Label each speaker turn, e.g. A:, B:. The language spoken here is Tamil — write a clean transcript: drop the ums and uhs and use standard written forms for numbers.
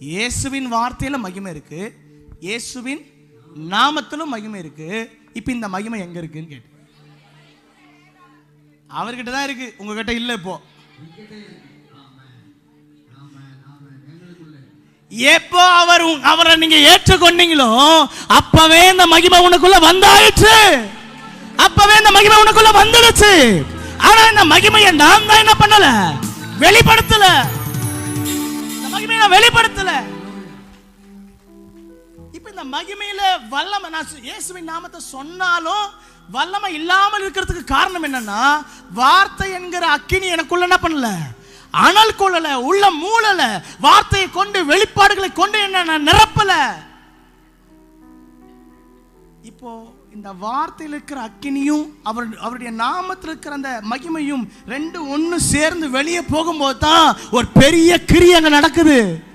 A: இயேசுவின் வார்த்தையில மகிமை இருக்கு, இயேசுவின் நாமத்திலும் மகிமை இருக்கு. இப்போ இந்த மகிமை எங்க இருக்குன்னு கேட்டு, அவர்கிட்ட தான் இருக்கு, உங்ககிட்ட இல்லை. இப்போ எப்போ அவரை நீங்க ஏற்றுக்கொண்டீங்களோ அப்பவே இந்த மகிமை உனக்குள்ள வந்தாயிற்று, அப்பவே இந்த மகிமை உனக்குள்ள வந்துடுச்சு. ஆனா இந்த மகிமையை நான் தான் என்ன பண்ணல, வெளிப்படுத்தல. இந்த மகிமையை நான் வெளிப்படுத்தல. இப்ப இந்த மகிமையில வல்லமை, நான் இயேசுவின் நாமத்தை சொன்னாலும் வல்லமை இல்லாமல் இருக்கிறதுக்கு காரணம் என்னன்னா, வார்த்தை என்கிற அக்கினி எனக்குள்ள என்ன பண்ணல, அனல் கொள்ளல, உள்ள மூளல, வார்த்தையை கொண்டு வெளிப்பாடுகளை கொண்டு என்ன நிரப்பல. இப்போ இந்த வார்த்தையில் இருக்கிற அக்கினியும் அவருடைய நாமத்தில் இருக்கிற அந்த மகிமையும் ரெண்டு ஒன்று சேர்ந்து வெளியே போகும்போது தான் ஒரு பெரிய கிரியை அங்க நடக்குது.